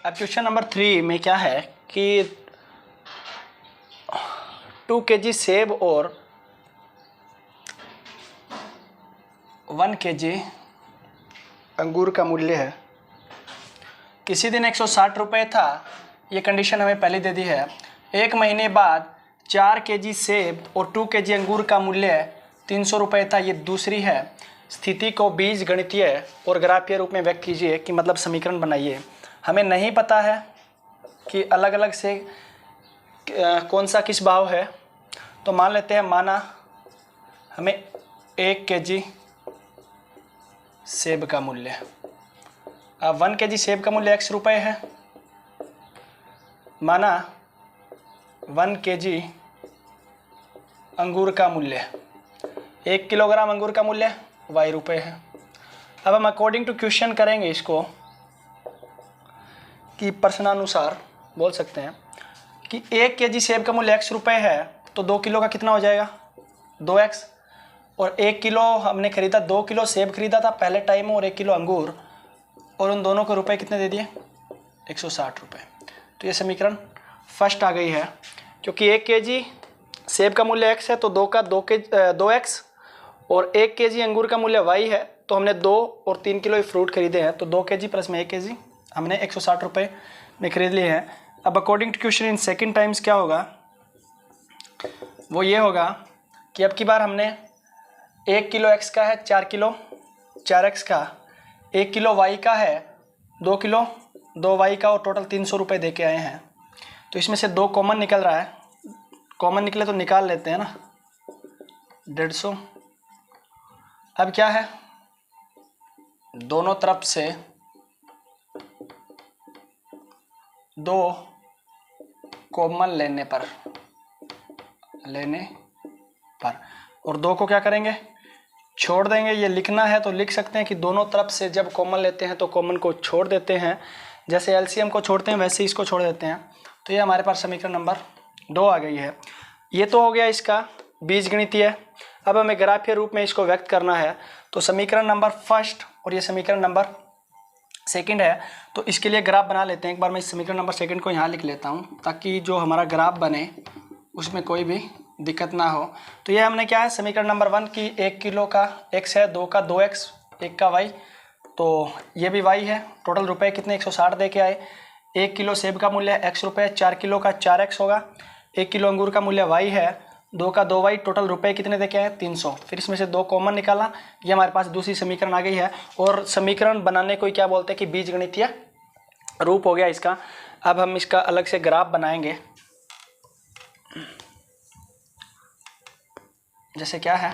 अब question number 3 में क्या है कि 2 kg सेब और 1 kg अंगूर का मूल्य है। किसी दिन 160 रुपये था, ये कंडीशन हमें पहले दे दी है। एक महीने बाद 4 kg सेब और 2 kg अंगूर का मूल्य 300 रुपये था, ये दूसरी है। स्थिति को बीज गणितीय और ग्राफीय रूप में व्यक्त कीजिए कि मतलब समीकरण बनाइए। हमें नहीं पता है कि अलग अलग से कौन सा किस भाव है, तो मान लेते हैं माना हमें 1 kg सेब का मूल्य, अब 1 kg सेब का मूल्य x रुपये है, माना 1 kg अंगूर का मूल्य 1 किलोग्राम अंगूर का मूल्य y रुपये है। अब हम अकॉर्डिंग टू क्वेश्चन करेंगे इसको कि प्रश्नानुसार बोल सकते हैं कि 1 kg सेब का मूल्य x रुपये है, तो 2 किलो का कितना हो जाएगा 2x, और 1 किलो हमने खरीदा, 2 किलो सेब खरीदा था पहले टाइम और 1 किलो अंगूर, और उन दोनों को रुपए कितने दे दिए 160 रुपये। तो ये समीकरण फर्स्ट आ गई है, क्योंकि 1 kg सेब का मूल्य x है तो 2x और 1 kg अंगूर का मूल्य y है, तो हमने 2 और 3 किलो फ्रूट खरीदे हैं, तो 2 kg प्लस में 1 kg हमने 160 रुपये में खरीद लिए हैं। अब according to question in second times क्या होगा, वो ये होगा कि अब की बार हमने 1 किलो x का है, 4 किलो 4x का, 1 किलो y का है, 2 किलो 2y का, और टोटल 300 रुपये दे के आए हैं। तो इसमें से 2 कॉमन निकल रहा है, कॉमन निकले तो निकाल लेते हैं ना, 150। अब क्या है, दोनों तरफ से 2 कॉमन लेने पर और 2 को क्या करेंगे छोड़ देंगे। ये लिखना है तो लिख सकते हैं कि दोनों तरफ से जब कॉमन लेते हैं तो कॉमन को छोड़ देते हैं, जैसे एलसीएम को छोड़ते हैं वैसे इसको छोड़ देते हैं। तो ये हमारे पास समीकरण नंबर 2 आ गई है। ये तो हो गया इसका बीजगणितीय। अब हमें ग्राफीय रूप में इसको व्यक्त करना है, तो समीकरण नंबर फर्स्ट और ये समीकरण नंबर सेकंड है, तो इसके लिए ग्राफ बना लेते हैं। एक बार मैं इस समीकरण नंबर सेकंड को यहाँ लिख लेता हूँ ताकि जो हमारा ग्राफ बने उसमें कोई भी दिक्कत ना हो। तो ये हमने क्या है, समीकरण नंबर 1 की 1 किलो का x है, 2 का 2x, 1 का y, तो ये भी y है। टोटल रुपए कितने 160 दे के आए। 1 किलो सेब का मूल्य x रुपये, 4 किलो का 4x होगा, 1 किलो अंगूर का मूल्य y है, 2 का 2y, टोटल रुपए कितने दे के आए 300। फिर इसमें से 2 कॉमन निकाला, ये हमारे पास दूसरी समीकरण आ गई है। और समीकरण बनाने को क्या बोलते हैं कि बीजगणितीय रूप हो गया इसका। अब हम इसका अलग से ग्राफ बनाएंगे। जैसे क्या है,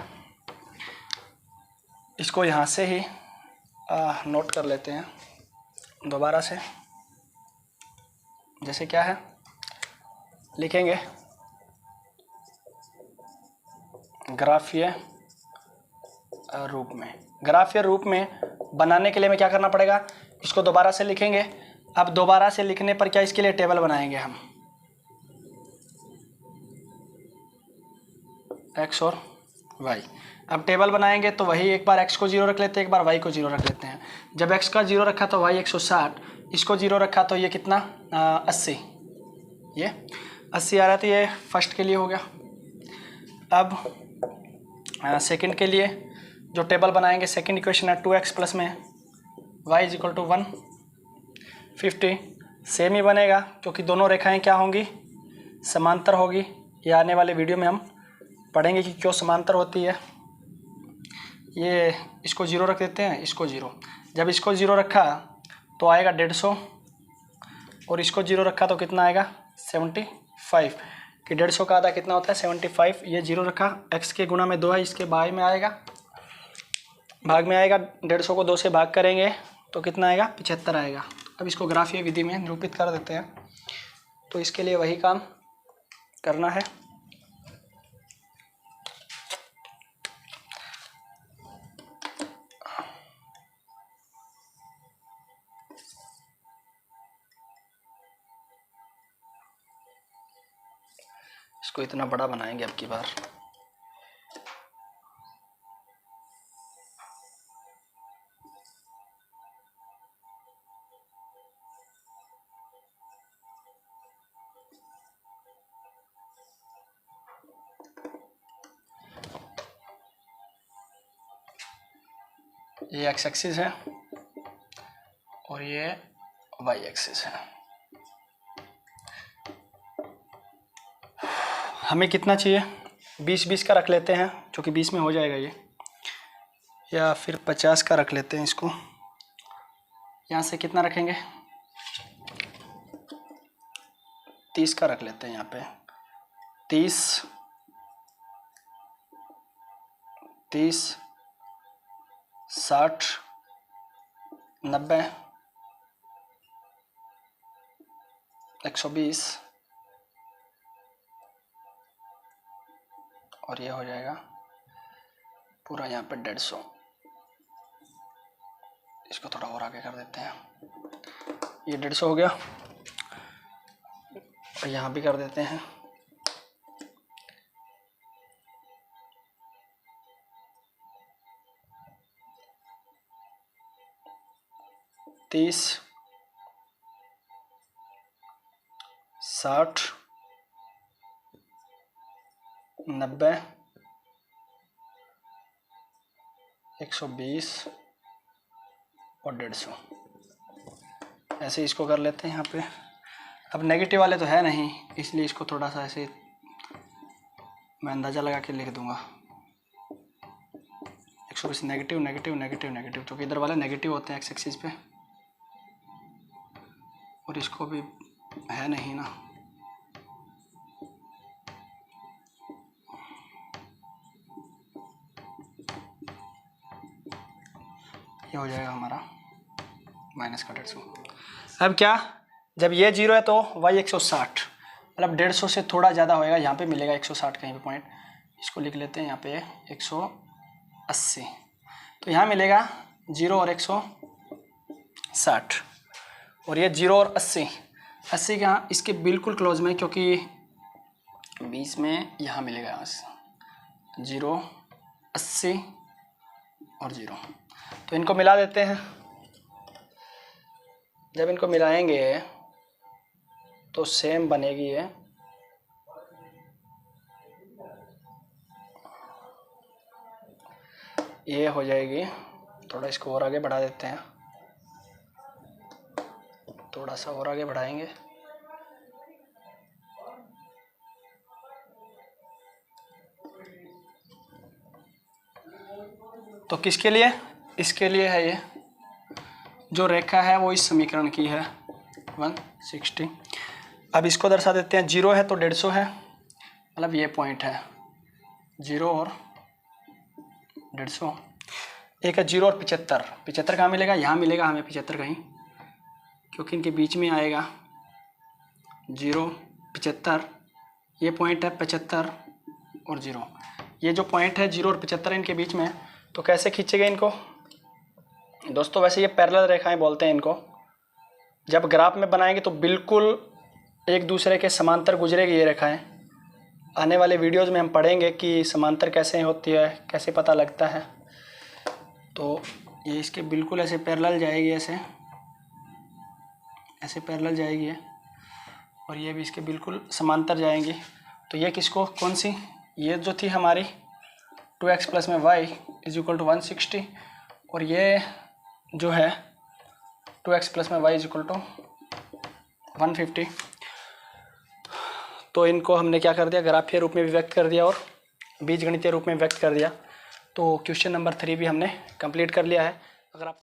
इसको यहाँ से ही नोट कर लेते हैं दोबारा से। जैसे क्या है, लिखेंगे ग्राफीय रूप में। ग्राफीय रूप में बनाने के लिए हमें क्या करना पड़ेगा, इसको दोबारा से लिखेंगे। अब दोबारा से लिखने पर क्या, इसके लिए टेबल बनाएंगे हम, x और y। अब टेबल बनाएंगे तो वही एक बार x को 0 रख लेते हैं, एक बार y को 0 रख लेते हैं। जब x का 0 रखा तो y 160, इसको 0 रखा तो ये कितना 80, ये 80 आ रहा है। तो ये फर्स्ट के लिए हो गया। अब सेकंड के लिए जो टेबल बनाएंगे, सेकंड इक्वेशन है 2x प्लस में y is equal to 150। Same ही बनेगा क्योंकि दोनों रेखाएं क्या होंगी, समांतर होगी। ये आने वाले वीडियो में हम पढ़ेंगे कि क्यों समांतर होती है। ये इसको 0 रख देते हैं, इसको 0। जब इसको 0 रखा तो आएगा 150, और इसको 0 रखा तो कितना आएगा 75, कि 150 का आधा कितना होता है 75। ये 0 रखा, x के गुणा में 2 है, इसके भाग में आएगा 150 को 2 से भाग करेंगे तो कितना आएगा 75 आएगा। अब इसको ग्राफीय विधि में निरूपित कर देते हैं। तो इसके लिए वही काम करना है। इसको इतना बड़ा बनाएंगे अब की बार। ये एक्स एक्सिस है और ये वाई एक्सिस है। हमें कितना चाहिए, 20-20 का रख लेते हैं, जो कि 20 में हो जाएगा ये, या फिर 50 का रख लेते हैं इसको। यहाँ से कितना रखेंगे, 30 का रख लेते हैं यहाँ पे। 30, 60, 90, 120 और ये हो जाएगा पूरा यहाँ पे 150। इसको थोड़ा और आगे कर देते हैं, ये 150 हो गया और यहाँ भी कर देते हैं। तीस, 60, 90, 120 और 150, ऐसे इसको कर लेते हैं यहाँ पे। अब नेगेटिव वाले तो है नहीं, इसलिए इसको थोड़ा सा ऐसे मैं अंदाज़ा लगा के लिख दूंगा। 120 नेगेटिव नेगेटिव नेगेटिव नेगेटिव, क्योंकि इधर वाले नेगेटिव होते हैं एक्स एक्सिस पे, और इसको भी है नहीं ना। ये हो जाएगा हमारा माइनस का 150। अब क्या, जब ये 0 है तो y 160, मतलब 150 से थोड़ा ज़्यादा होएगा, यहाँ पे मिलेगा 160 कहीं पे पॉइंट। इसको लिख लेते हैं यहाँ पे 180, तो यहाँ मिलेगा 0 और 160, और ये 0 और 80 का इसके बिल्कुल क्लोज में, क्योंकि 20 में यहाँ मिलेगा 0, 80 और 0, तो इनको मिला देते हैं। जब इनको मिलाएंगे तो सेम बनेगी ये हो जाएगी। थोड़ा इसको और आगे बढ़ा देते हैं, थोड़ा सा और आगे बढ़ाएंगे, तो किसके लिए, इसके लिए है। ये जो रेखा है वो इस समीकरण की है 160। अब इसको दर्शा देते हैं, 0 है तो 150 है, मतलब ये पॉइंट है 0 और 150। एक है 0 और 75, 75 कहाँ मिलेगा, यहाँ मिलेगा हमें 75 कहीं, क्योंकि इनके बीच में आएगा 0, 75, ये पॉइंट है 75 और 0। ये जो पॉइंट है 0 और 75 इनके बीच में, तो कैसे खींचेगा इनको दोस्तों। वैसे ये पैरेलल रेखाएं बोलते हैं इनको। जब ग्राफ में बनाएंगे तो बिल्कुल एक दूसरे के समांतर गुजरेगी ये रेखाएं। आने वाले वीडियोज़ में हम पढ़ेंगे कि समांतर कैसे होती है, कैसे पता लगता है। तो ये इसके बिल्कुल ऐसे पैरेलल जाएगी, ऐसे पैरेलल जाएगी, और ये भी इसके बिल्कुल समांतर जाएंगी। तो ये किसको, कौन सी, ये जो थी हमारी 2x + में y = 160, और ये जो है 2x + में y = 150। तो इनको हमने क्या कर दिया, ग्राफीय रूप में भी व्यक्त कर दिया और बीजगणितीय रूप में व्यक्त कर दिया। तो क्वेश्चन नंबर 3 भी हमने कंप्लीट कर लिया है। अगर आप